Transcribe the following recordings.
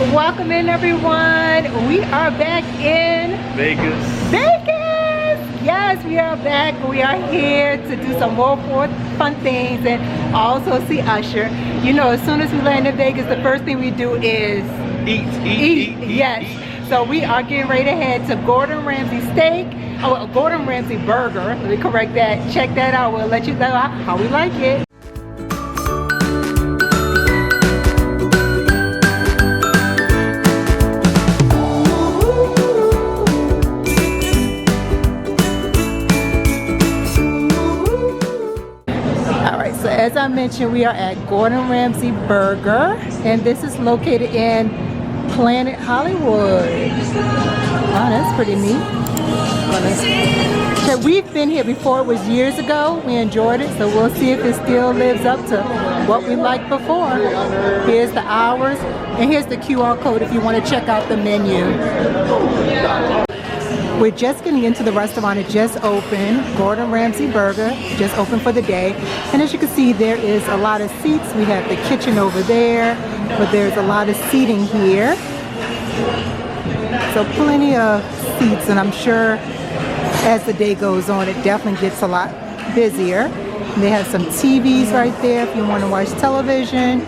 Welcome in, everyone. We are back in Vegas. Yes, we are back. We are here to do some more fun things and also see Usher. You know, as soon as we land in Vegas, the first thing we do is eat. Yes. So we are getting ready to head to Gordon Ramsay steak. Oh, Gordon Ramsay burger. Let me correct that. Check that out. We'll let you know how we like it. As I mentioned, we are at Gordon Ramsay Burger, and this is located in Planet Hollywood. Wow, that's pretty neat. So we've been here before. It was years ago. We enjoyed it, so we'll see if it still lives up to what we liked before. Here's the hours, and here's the QR code if you want to check out the menu. We're just getting into the restaurant. It just opened. Gordon Ramsay Burger just opened for the day. And as you can see, there is a lot of seats. We have the kitchen over there, but there's a lot of seating here. So plenty of seats, and I'm sure as the day goes on, it definitely gets a lot busier. They have some TVs right there if you want to watch television.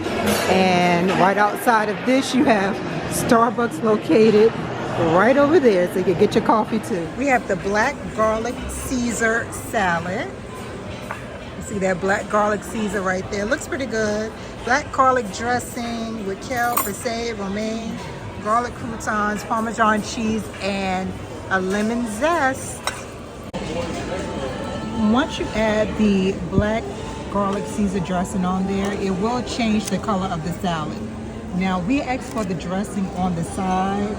And right outside of this, you have Starbucks located right over there, so you can get your coffee too. We have the black garlic Caesar salad. You see that black garlic Caesar right there? Looks pretty good. Black garlic dressing with kale, persay, romaine, garlic croutons, Parmesan cheese, and a lemon zest. Once you add the black garlic Caesar dressing on there, it will change the color of the salad. Now, we asked for the dressing on the side.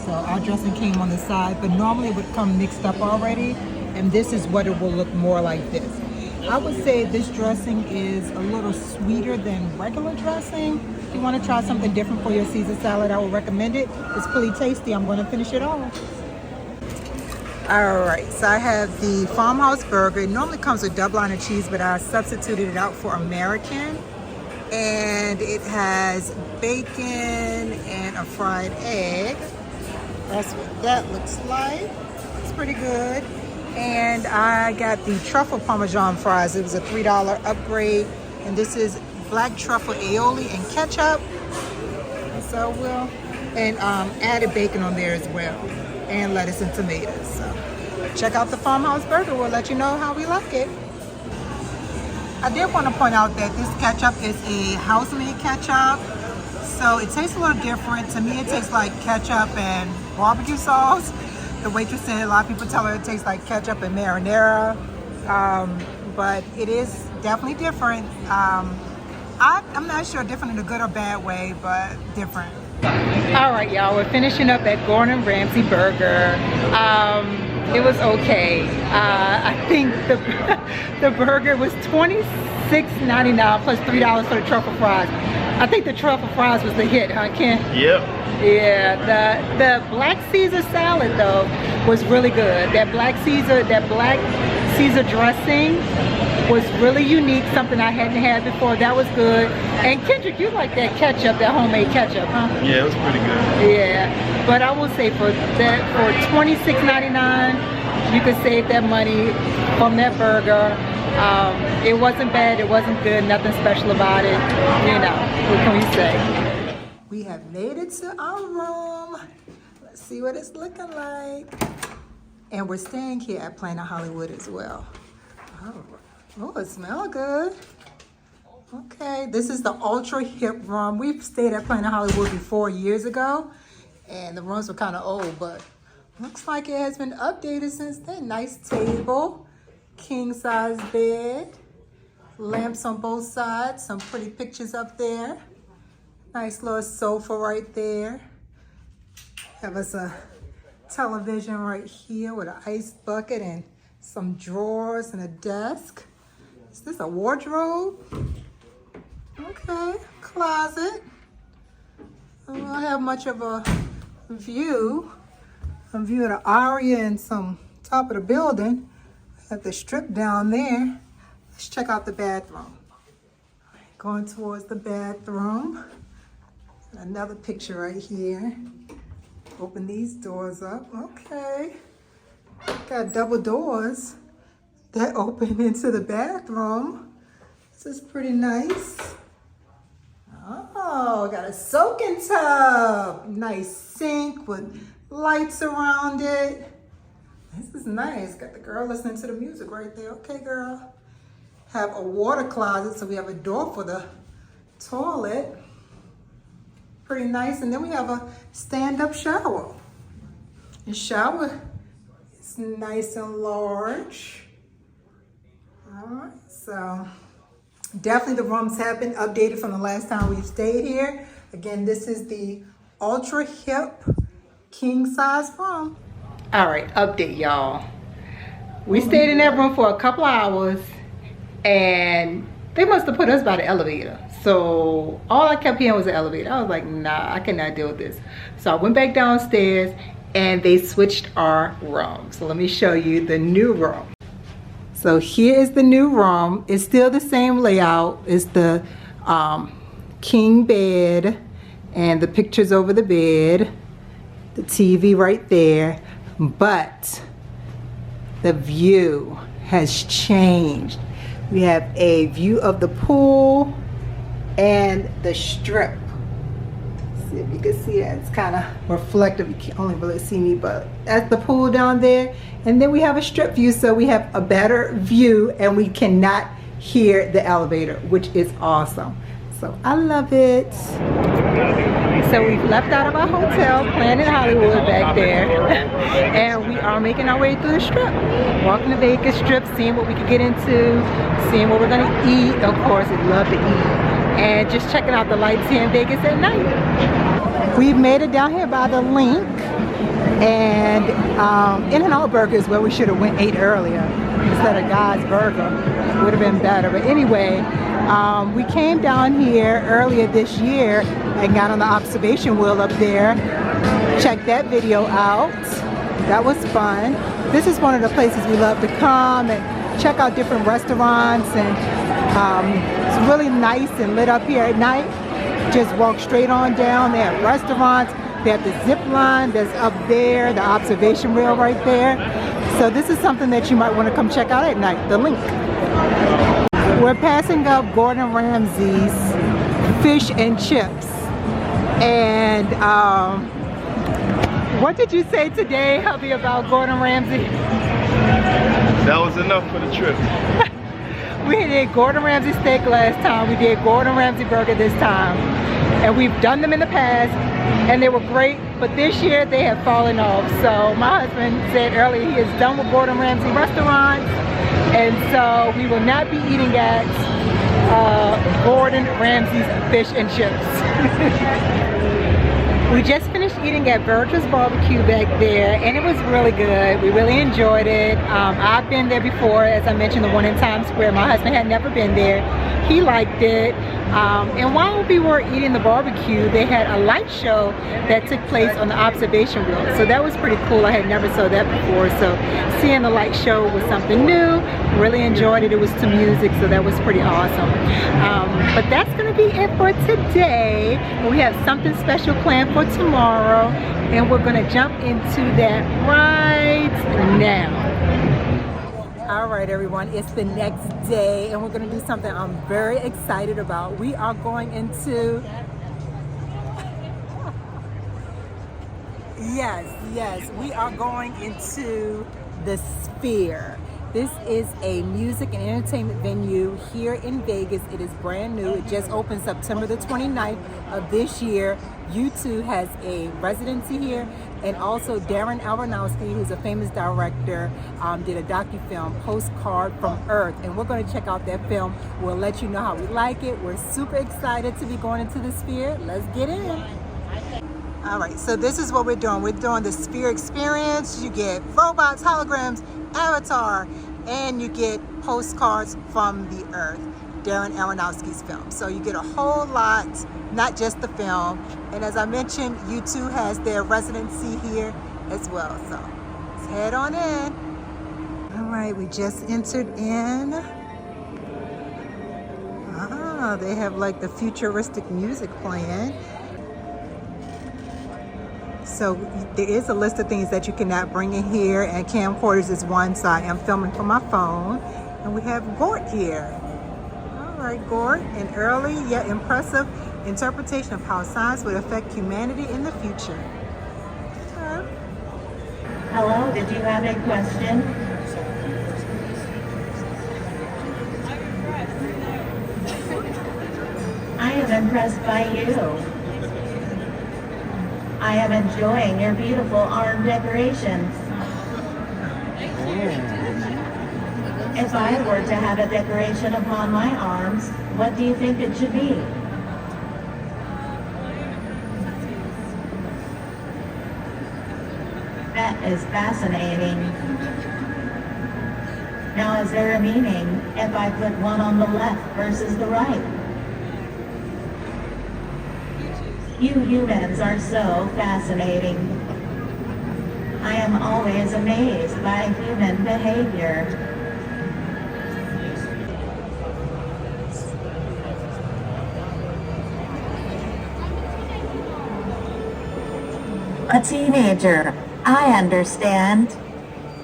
So our dressing came on the side, but normally it would come mixed up already, and this is what it will look more like this. I would say this dressing is a little sweeter than regular dressing. If you want to try something different for your Caesar salad, I would recommend it. It's pretty tasty. I'm going to finish it off. All right, so I have the Farmhouse Burger. It normally comes with double line of cheese, but I substituted it out for American. And it has bacon and a fried egg. That's what that looks like. It's pretty good. And I got the truffle Parmesan fries. It was a $3 upgrade. And this is black truffle aioli and ketchup. And so we'll, and added bacon on there as well. And lettuce and tomatoes. So check out the Farmhouse Burger. We'll let you know how we like it. I did want to point out that this ketchup is a house-made ketchup. So it tastes a little different. To me, it tastes like ketchup and barbecue sauce. The waitress said a lot of people tell her it tastes like ketchup and marinara. But it is definitely different. I'm not sure different in a good or bad way, but different. All right, y'all, we're finishing up at Gordon Ramsay Burger. It was okay. I think the burger was $26.99 plus $3 for the truffle fries. I think the truffle fries was the hit, huh, Ken? Yep. Yeah, the black Caesar salad though was really good. That black Caesar dressing was really unique, something I hadn't had before. That was good. And Kendrick, you like that ketchup, that homemade ketchup, huh? Yeah, it was pretty good. Yeah, but I will say for $26.99, you could save that money from that burger. It wasn't bad, it wasn't good, nothing special about it. You know, what can we say? We have made it to our room. Let's see what it's looking like. And we're staying here at Planet Hollywood as well. Oh, it smells good. Okay, this is the ultra hip room. We've stayed at Planet Hollywood before years ago, and the rooms were kind of old, but looks like it has been updated since then. Nice table, king size bed, lamps on both sides, some pretty pictures up there. Nice little sofa right there. Have us a television right here with an ice bucket and some drawers and a desk. Is this a wardrobe? Okay, closet. I don't have much of a view. A view of the Aria and some top of the building. Have the strip down there. Let's check out the bathroom. Going towards the bathroom. Another picture right here. Open these doors up. Okay. Got double doors that open into the bathroom. This is pretty nice. Oh, got a soaking tub. Nice sink with lights around it. This is nice. Got the girl listening to the music right there. Okay, girl. Have a water closet, so we have a door for the toilet. Pretty nice. And then we have a stand-up shower. The shower is nice and large. All right, so definitely the rooms have been updated from the last time we've stayed here. Again, this is the ultra hip king size room. All right, update y'all. We stayed in that room for a couple hours and they must have put us by the elevator. So all I kept hearing was the elevator. I was like, nah, I cannot deal with this. So I went back downstairs and they switched our room. So let me show you the new room. So here is the new room. It's still the same layout. It's the king bed and the pictures over the bed, the TV right there, but the view has changed. We have a view of the pool and the strip. See if you can see that. It's kind of reflective. You can't only really see me, but that's the pool down there. And then we have a strip view, so we have a better view and we cannot hear the elevator, which is awesome. So I love it. So we've left out of our hotel, Planet Hollywood back there, and we are making our way through the strip. Walking the Vegas Strip, seeing what we can get into, seeing what we're gonna eat. Of course, we love to eat. And just checking out the lights here in Vegas at night. We've made it down here by the link, and In-N-Out Burger is where we should have went ate earlier instead of God's Burger. Would have been better. But anyway, we came down here earlier this year and got on the observation wheel up there. Check that video out. That was fun. This is one of the places we love to come and check out different restaurants, and it's really nice and lit up here at night. Just walk straight on down. They have restaurants. They have the zip line that's up there, the observation rail right there. So this is something that you might want to come check out at night, the link. We're passing up Gordon Ramsay's fish and chips. And what did you say today, hubby, about Gordon Ramsay? That was enough for the trip. We did Gordon Ramsay steak last time. We did Gordon Ramsay burger this time. And we've done them in the past and they were great, but this year they have fallen off. So my husband said earlier he is done with Gordon Ramsay restaurants, and so we will not be eating at Gordon Ramsay's fish and chips. We just finished eating at Virgil's Barbecue back there, and it was really good. We really enjoyed it. I've been there before, as I mentioned, the one in Times Square. My husband had never been there. He liked it. And while we were eating the barbecue, they had a light show that took place on the observation wheel. So that was pretty cool. I had never saw that before. So seeing the light show was something new. Really enjoyed it. It was to music, so that was pretty awesome. But that's going to be it for today. We have something special planned for tomorrow, and we're going to jump into that right now. All right, everyone, it's the next day and we're going to do something I'm very excited about. We are going into, yes, we are going into the Sphere. This is a music and entertainment venue here in Vegas. It is brand new. It just opened September the 29th of this year. U2 has a residency here, and also Darren Aronofsky, who's a famous director, did a docu-film, Postcard from Earth, and we're going to check out that film. We'll let you know how we like it. We're super excited to be going into the Sphere. Let's get in. All right, so this is what we're doing. We're doing the Sphere experience. You get robots, holograms, Avatar, and you get postcards from the Earth, Darren Aronofsky's film. So you get a whole lot, not just the film. And as I mentioned, U2 has their residency here as well. So let's head on in. All right, we just entered in. Ah, they have like the futuristic music playing. So there is a list of things that you cannot bring in here, and camcorders is one, so I am filming from my phone. And we have Gort here. All right, Gort, an early yet impressive interpretation of how science would affect humanity in the future. Okay. Hello, did you have a question? I am impressed by you. I am enjoying your beautiful arm decorations. If I were to have a decoration upon my arms, what do you think it should be? That is fascinating. Now, is there a meaning if I put one on the left versus the right? You humans are so fascinating. I am always amazed by human behavior. A teenager, I understand.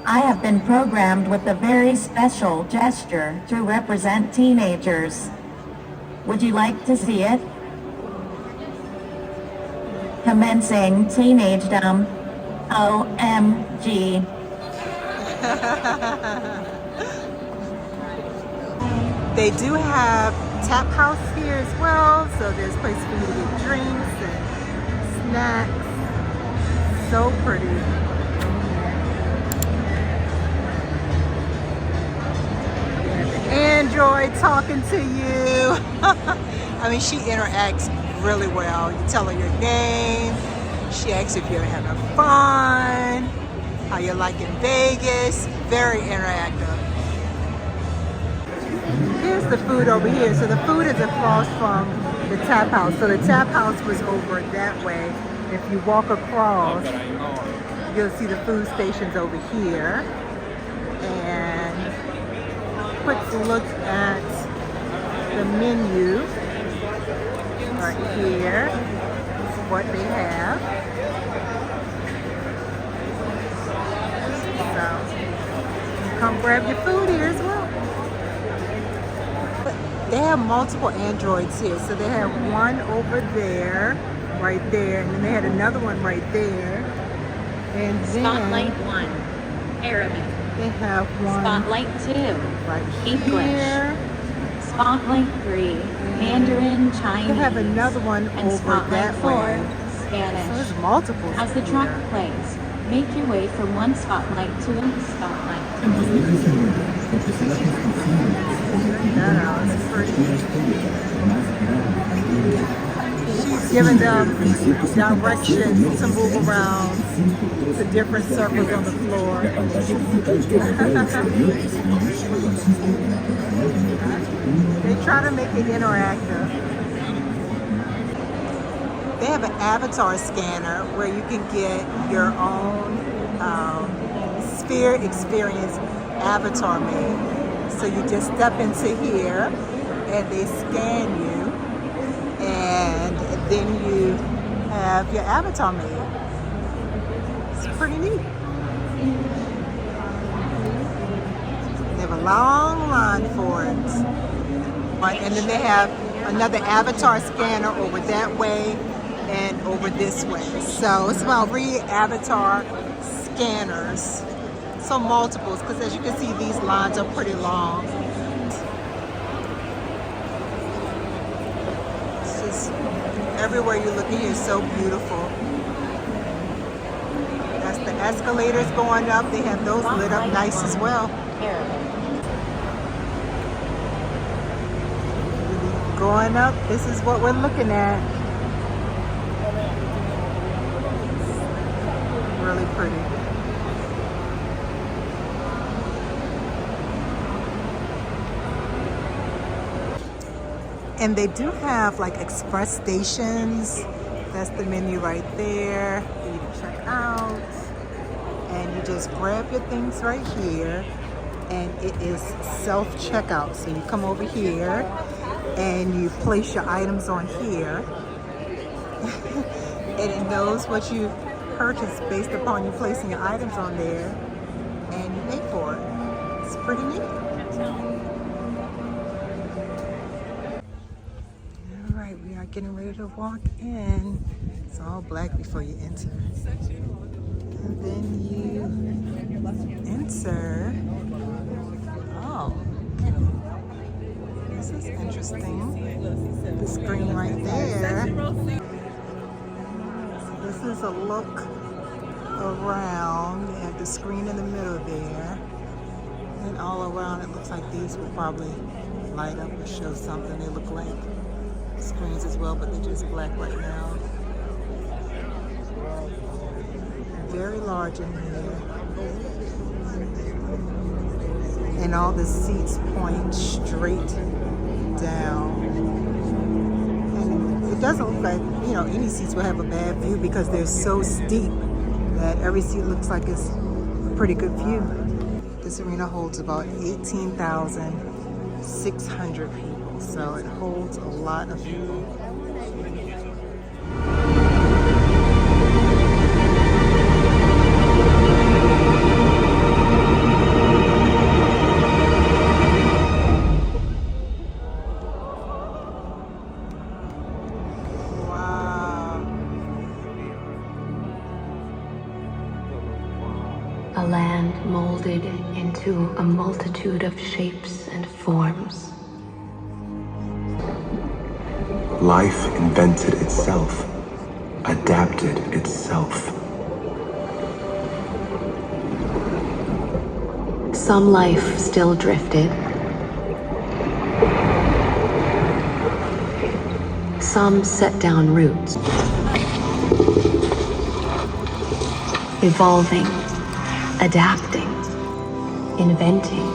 I have been programmed with a very special gesture to represent teenagers. Would you like to see it? Commencing teenagedom. OMG. They do have tap house here as well, so there's place for you to get drinks and snacks. So pretty. Android talking to you. I mean, she interacts really well. You tell her your name. She asks if you're having fun, how you like in Vegas. Very interactive. Here's the food over here. So the food is across from the tap house. So the tap house was over that way. If you walk across, you'll see the food stations over here. And quick look at the menu right here, what they have. So come grab your food here as well. They have multiple Androids here. So they have one over there, right there, and then they had another one right there. And then Spotlight 1, Arabic. they have one Spotlight 2, right English. here. Spotlight 3, Mandarin Chinese. They have another one and over Spotlight that 4, way. So Spanish. there's multiple. As the track plays, make your way from one spotlight to the spotlight. She's giving them directions to move around the different circles on the floor. They try to make it interactive. They have an avatar scanner where you can get your own Sphere Experience avatar made. So you just step into here and they scan you, and then you have your avatar made. It's pretty neat. They have a long line for it. And then they have another avatar scanner over that way and over this way. So it's about 3 avatar scanners. So multiples, because as you can see, these lines are pretty long. It's just everywhere you look in here is so beautiful. That's the escalators going up. They have those lit up nice as well. Going up, this is what we're looking at. Really pretty. And they do have like express stations. That's the menu right there for you to check out. And you just grab your things right here. And it is self-checkout. So you come over here and you place your items on here. And it knows what you purchase based upon you placing your items on there, and you pay for it. It's pretty neat. All right, we are getting ready to walk in. It's all black before you enter. And then you enter. Oh, this is interesting. The screen right there. So this is a look around. You have the screen in the middle there. And all around it looks like these will probably light up or show something. They look like screens as well, but they're just black right now. Very large in here. And all the seats point straight down. And it doesn't look like, you know, any seats will have a bad view because they're so steep that every seat looks like it's a pretty good view. This arena holds about 18,600 people, so it holds a lot of people. A land molded into a multitude of shapes and forms. Life invented itself, adapted itself. Some life still drifted. Some set down roots. Evolving. Adapting, inventing.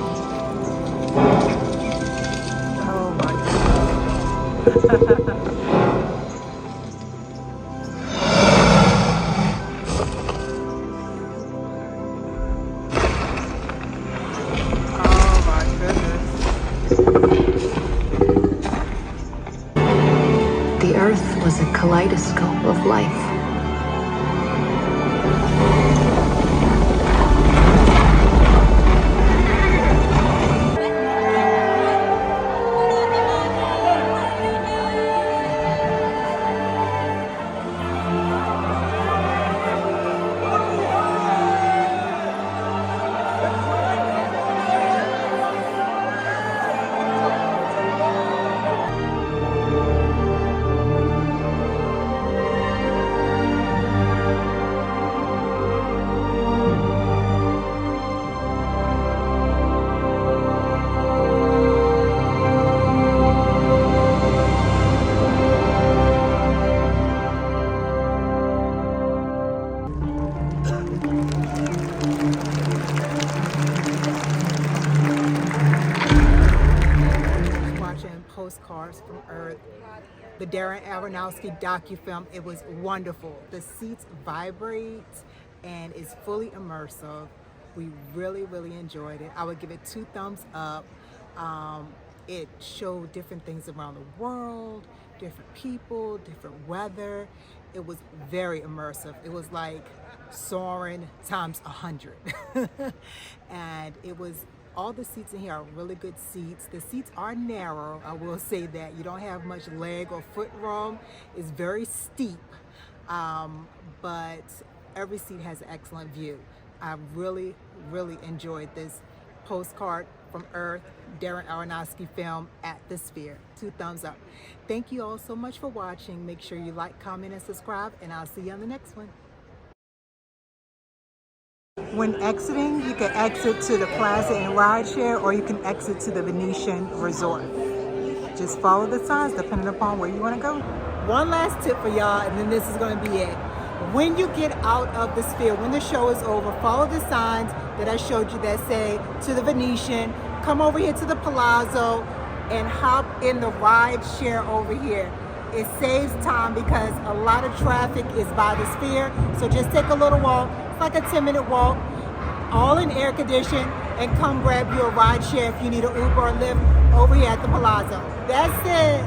Oh my goodness. Oh my goodness. The earth was a kaleidoscope of life. Postcards from Earth, the Darren Aronofsky docufilm. It was wonderful. The seats vibrate and it's fully immersive. We really enjoyed it. I would give it 2 thumbs up. It showed different things around the world, different people, different weather. It was very immersive. It was like soaring times 100. And it was, all the seats in here are really good seats. The seats are narrow, I will say that. You don't have much leg or foot room. It's very steep, but every seat has an excellent view. I really enjoyed this Postcard from Earth, Darren Aronofsky film at the Sphere. 2 thumbs up. Thank you all so much for watching. Make sure you like, comment, and subscribe, and I'll see you on the next one. When exiting, you can exit to the Plaza and Rideshare, or you can exit to the Venetian Resort. Just follow the signs depending upon where you want to go. One last tip for y'all, and then this is going to be it. When you get out of the Sphere, when the show is over, follow the signs that I showed you that say to the Venetian, come over here to the Palazzo and hop in the Rideshare over here. It saves time because a lot of traffic is by the Sphere, so just take a little walk. It's like a 10-minute walk, all in air conditioning, and come grab your ride share if you need an Uber or Lyft over here at the Palazzo. That's it.